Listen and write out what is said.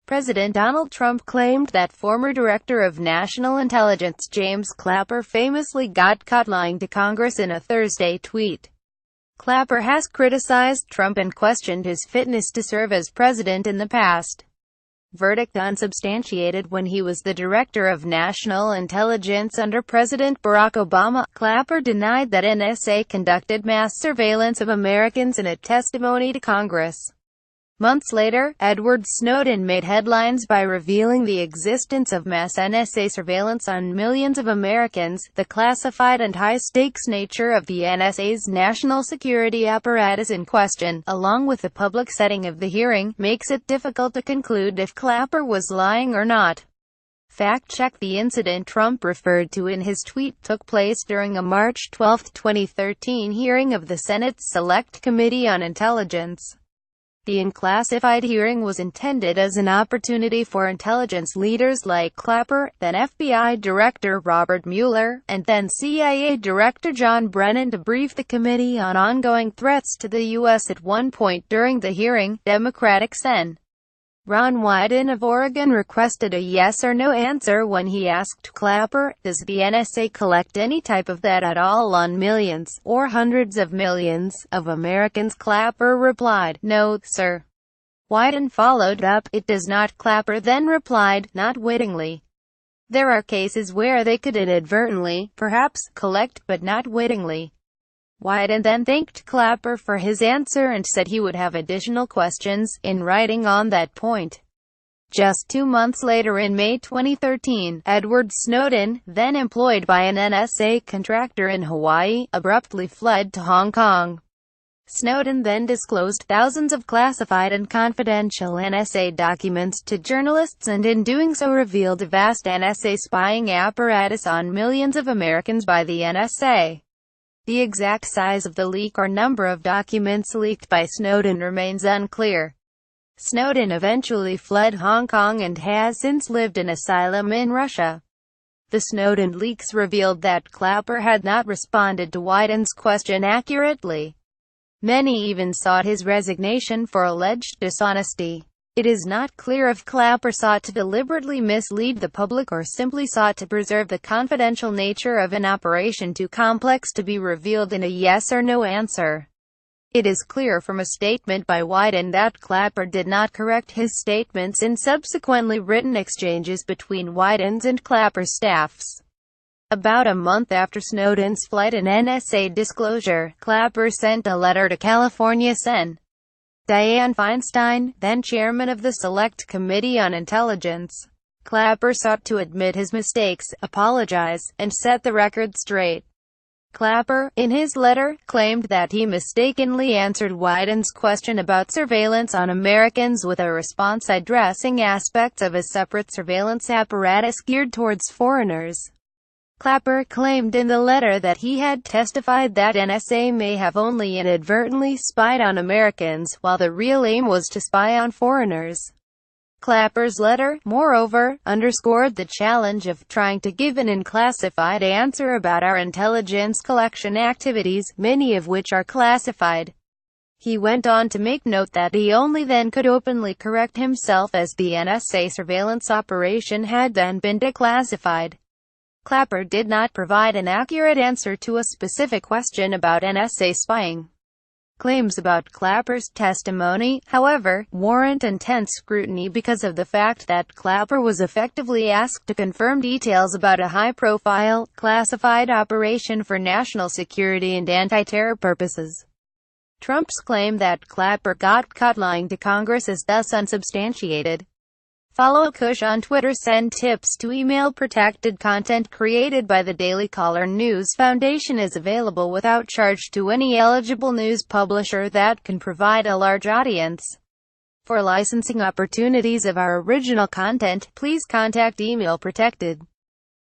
President Donald Trump claimed that former Director of National Intelligence James Clapper famously got caught lying to Congress in a Thursday tweet. Clapper has criticized Trump and questioned his fitness to serve as president in the past. Verdict unsubstantiated. When he was the Director of National Intelligence under President Barack Obama, Clapper denied that NSA conducted mass surveillance of Americans in a testimony to Congress. Months later, Edward Snowden made headlines by revealing the existence of mass NSA surveillance on millions of Americans. The classified and high-stakes nature of the NSA's national security apparatus in question, along with the public setting of the hearing, makes it difficult to conclude if Clapper was lying or not. Fact-check. The incident Trump referred to in his tweet took place during a March 12, 2013 hearing of the Senate's Select Committee on Intelligence. The unclassified hearing was intended as an opportunity for intelligence leaders like Clapper, then FBI Director Robert Mueller, and then CIA Director John Brennan to brief the committee on ongoing threats to the U.S. At one point during the hearing, Democratic Sen. Ron Wyden of Oregon requested a yes or no answer when he asked Clapper, "Does the NSA collect any type of data at all on millions, or hundreds of millions, of Americans?" Clapper replied, "No, sir." Wyden followed up, "It does not." Clapper then replied, "Not wittingly. There are cases where they could inadvertently, perhaps, collect, but not wittingly." Wyden then thanked Clapper for his answer and said he would have additional questions, in writing on that point. Just 2 months later, in May 2013, Edward Snowden, then employed by an NSA contractor in Hawaii, abruptly fled to Hong Kong. Snowden then disclosed thousands of classified and confidential NSA documents to journalists, and in doing so revealed a vast NSA spying apparatus on millions of Americans by the NSA. The exact size of the leak or number of documents leaked by Snowden remains unclear. Snowden eventually fled Hong Kong and has since lived in asylum in Russia. The Snowden leaks revealed that Clapper had not responded to Wyden's question accurately. Many even sought his resignation for alleged dishonesty. It is not clear if Clapper sought to deliberately mislead the public or simply sought to preserve the confidential nature of an operation too complex to be revealed in a yes or no answer. It is clear from a statement by Wyden that Clapper did not correct his statements in subsequently written exchanges between Wyden's and Clapper's staffs. About a month after Snowden's flight and NSA disclosure, Clapper sent a letter to California Sen. Dianne Feinstein, then chairman of the Select Committee on Intelligence. Clapper sought to admit his mistakes, apologize, and set the record straight. Clapper, in his letter, claimed that he mistakenly answered Wyden's question about surveillance on Americans with a response addressing aspects of a separate surveillance apparatus geared towards foreigners. Clapper claimed in the letter that he had testified that NSA may have only inadvertently spied on Americans, while the real aim was to spy on foreigners. Clapper's letter, moreover, underscored the challenge of trying to give an unclassified answer about our intelligence collection activities, many of which are classified. He went on to make note that he only then could openly correct himself, as the NSA surveillance operation had then been declassified. Clapper did not provide an accurate answer to a specific question about NSA spying. Claims about Clapper's testimony, however, warrant intense scrutiny because of the fact that Clapper was effectively asked to confirm details about a high-profile, classified operation for national security and anti-terror purposes. Trump's claim that Clapper got caught lying to Congress is thus unsubstantiated. Follow Kush on Twitter. Send tips to email. Protected content created by the Daily Caller News Foundation is available without charge to any eligible news publisher that can provide a large audience. For licensing opportunities of our original content, please contact Email Protected.